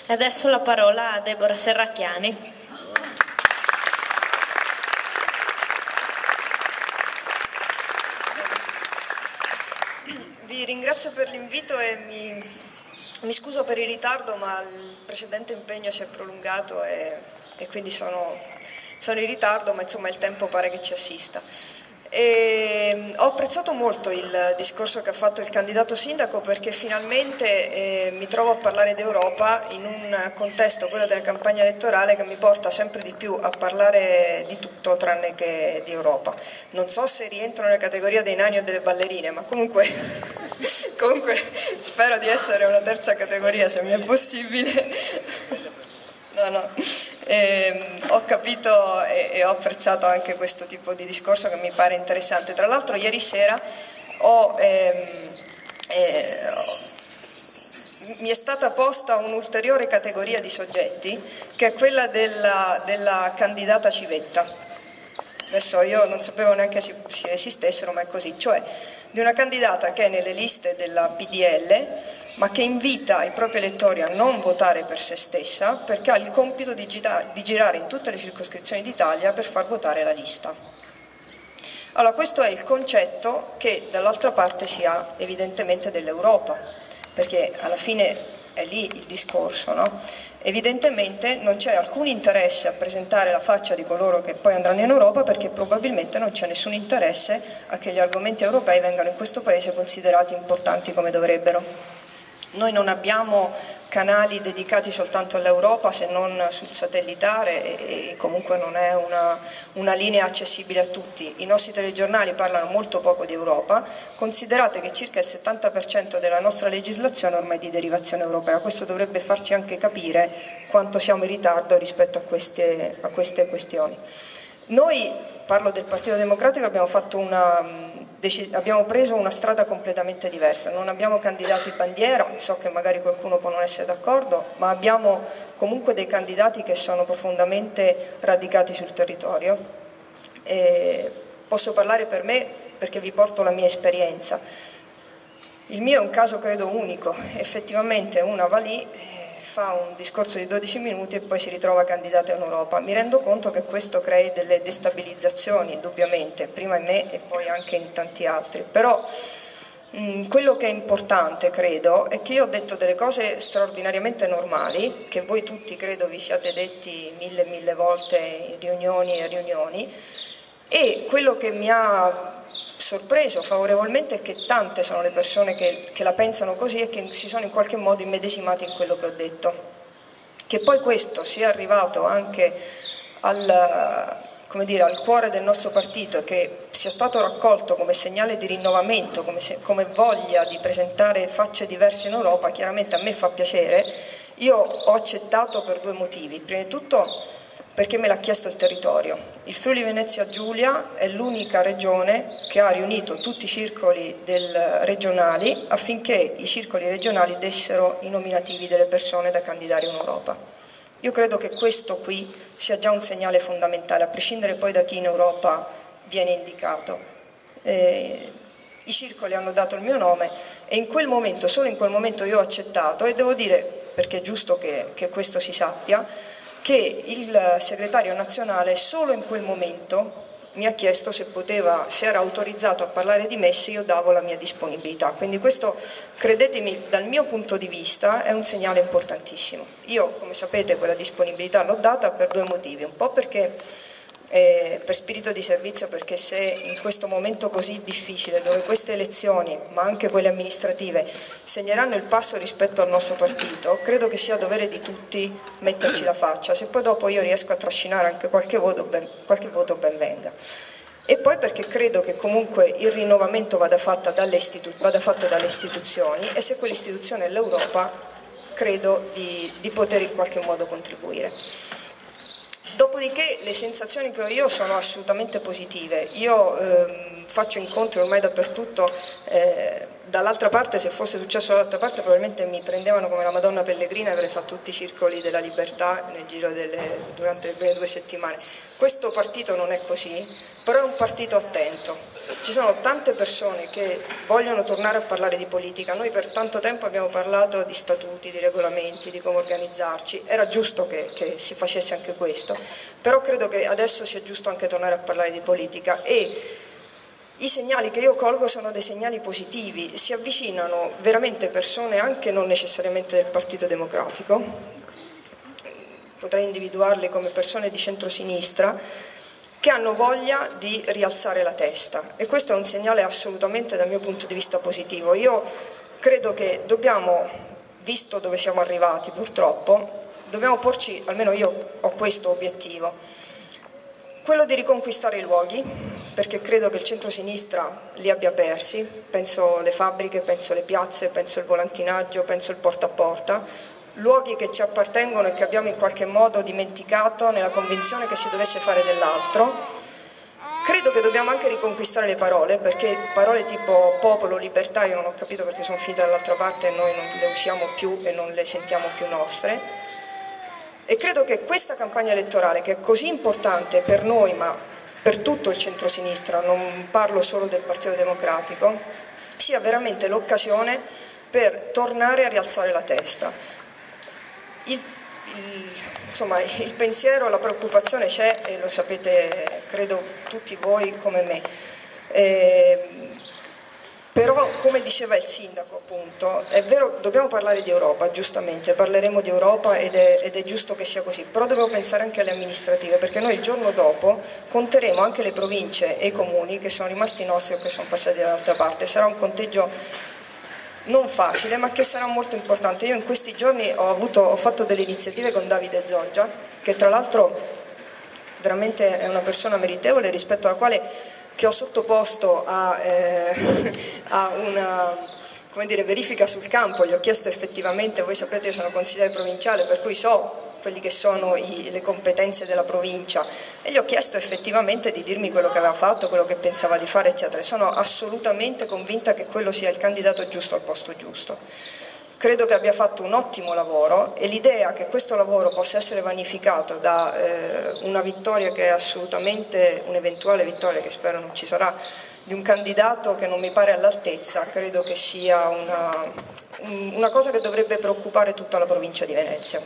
E adesso la parola a Deborah Serracchiani. Vi ringrazio per l'invito e mi scuso per il ritardo, ma il precedente impegno si è prolungato e quindi sono in ritardo, ma insomma il tempo pare che ci assista. Ho apprezzato molto il discorso che ha fatto il candidato sindaco, perché finalmente mi trovo a parlare d'Europa in un contesto, quello della campagna elettorale, che mi porta sempre di più a parlare di tutto tranne che di Europa. Non so se rientro nella categoria dei nani o delle ballerine, ma comunque spero di essere una terza categoria, se mi è possibile. No. Ho capito e ho apprezzato anche questo tipo di discorso, che mi pare interessante. Tra l'altro ieri sera mi è stata posta un'ulteriore categoria di soggetti, che è quella della candidata civetta. Adesso io non sapevo neanche se esistessero, ma è così, cioè di una candidata che è nelle liste della PDL, ma che invita i propri elettori a non votare per se stessa, perché ha il compito di girare in tutte le circoscrizioni d'Italia per far votare la lista. Allora, questo è il concetto che dall'altra parte si ha evidentemente dell'Europa, perché alla fine è lì il discorso, no? Evidentemente non c'è alcun interesse a presentare la faccia di coloro che poi andranno in Europa, perché probabilmente non c'è nessun interesse a che gli argomenti europei vengano in questo Paese considerati importanti come dovrebbero. Noi non abbiamo canali dedicati soltanto all'Europa, se non sul satellitare, e comunque non è una linea accessibile a tutti. I nostri telegiornali parlano molto poco di Europa. Considerate che circa il 70% della nostra legislazione ormai è di derivazione europea. Questo dovrebbe farci anche capire quanto siamo in ritardo rispetto a queste questioni. Noi, parlo del Partito Democratico, abbiamo preso una strada completamente diversa. Non abbiamo candidati bandiera, so che magari qualcuno può non essere d'accordo, ma abbiamo comunque dei candidati che sono profondamente radicati sul territorio. Posso parlare per me perché vi porto la mia esperienza. Il mio è un caso credo unico. Effettivamente una va lì, fa un discorso di 12 minuti e poi si ritrova candidata in Europa. Mi rendo conto che questo crei delle destabilizzazioni, indubbiamente, prima in me e poi anche in tanti altri. Però quello che è importante, credo, è che io ho detto delle cose straordinariamente normali, che voi tutti credo vi siate detti mille volte in riunioni e riunioni, e quello che mi ha sorpreso favorevolmente è che tante sono le persone che la pensano così e che si sono in qualche modo immedesimate in quello che ho detto. Che poi questo sia arrivato anche al cuore del nostro partito e che sia stato raccolto come segnale di rinnovamento, come voglia di presentare facce diverse in Europa, chiaramente a me fa piacere. Io ho accettato per due motivi. Prima di tutto perché me l'ha chiesto il territorio. Il Friuli Venezia Giulia è l'unica regione che ha riunito tutti i circoli regionali affinché i circoli regionali dessero i nominativi delle persone da candidare in Europa. Io credo che questo qui sia già un segnale fondamentale, a prescindere poi da chi in Europa viene indicato. I circoli hanno dato il mio nome e in quel momento, solo in quel momento io ho accettato, e devo dire, perché è giusto che questo si sappia, che il segretario nazionale solo in quel momento mi ha chiesto se era autorizzato a parlare di me, se io davo la mia disponibilità. Quindi questo, credetemi, dal mio punto di vista è un segnale importantissimo. Io, come sapete, quella disponibilità l'ho data per due motivi, un po' perché per spirito di servizio, perché se in questo momento così difficile, dove queste elezioni, ma anche quelle amministrative, segneranno il passo rispetto al nostro partito, credo che sia dovere di tutti metterci la faccia. Se poi dopo io riesco a trascinare anche qualche voto, ben venga. E poi perché credo che comunque il rinnovamento vada fatto dalle istituzioni, e se quell'istituzione è l'Europa, credo di poter in qualche modo contribuire. Dopodiché le sensazioni che ho io sono assolutamente positive. Io faccio incontri ormai dappertutto, dall'altra parte, se fosse successo dall'altra parte probabilmente mi prendevano come la Madonna Pellegrina e avrei fatto tutti i circoli della libertà nel giro durante le prime 2 settimane. Questo partito non è così, però è un partito attento. ci sono tante persone che vogliono tornare a parlare di politica. Noi per tanto tempo abbiamo parlato di statuti, di regolamenti, di come organizzarci, era giusto che si facesse anche questo, però credo che adesso sia giusto anche tornare a parlare di politica e i segnali che io colgo sono dei segnali positivi, si avvicinano veramente persone anche non necessariamente del Partito Democratico, potrei individuarli come persone di centrosinistra, che hanno voglia di rialzare la testa e questo è un segnale assolutamente dal mio punto di vista positivo. Io credo che dobbiamo, visto dove siamo arrivati purtroppo, dobbiamo porci, almeno io ho questo obiettivo, quello di riconquistare i luoghi, perché credo che il centro-sinistra li abbia persi, penso alle fabbriche, penso alle piazze, penso al volantinaggio, penso al porta a porta, luoghi che ci appartengono e che abbiamo in qualche modo dimenticato nella convinzione che si dovesse fare dell'altro. Credo che dobbiamo anche riconquistare le parole, perché parole tipo popolo, libertà, io non ho capito perché sono finite dall'altra parte e noi non le usiamo più e non le sentiamo più nostre. E credo che questa campagna elettorale, che è così importante per noi, ma per tutto il centrosinistra, non parlo solo del Partito Democratico, sia veramente l'occasione per tornare a rialzare la testa. Il pensiero, la preoccupazione c'è e lo sapete, credo tutti voi come me. Però, come diceva il sindaco, appunto, è vero, dobbiamo parlare di Europa, giustamente, parleremo di Europa ed è giusto che sia così, però dobbiamo pensare anche alle amministrative, perché noi il giorno dopo conteremo anche le province e i comuni che sono rimasti nostri o che sono passati dall'altra parte. Sarà un conteggio non facile, ma che sarà molto importante. Io in questi giorni ho fatto delle iniziative con Davide Zoggia, che tra l'altro veramente è una persona meritevole rispetto alla quale che ho sottoposto a una verifica sul campo, gli ho chiesto effettivamente, voi sapete io sono consigliere provinciale per cui so quelli che sono le competenze della provincia e gli ho chiesto effettivamente di dirmi quello che aveva fatto, quello che pensava di fare eccetera e sono assolutamente convinta che quello sia il candidato giusto al posto giusto. Credo che abbia fatto un ottimo lavoro e l'idea che questo lavoro possa essere vanificato da una vittoria che è assolutamente un'eventuale vittoria, che spero non ci sarà, di un candidato che non mi pare all'altezza, credo che sia una cosa che dovrebbe preoccupare tutta la provincia di Venezia.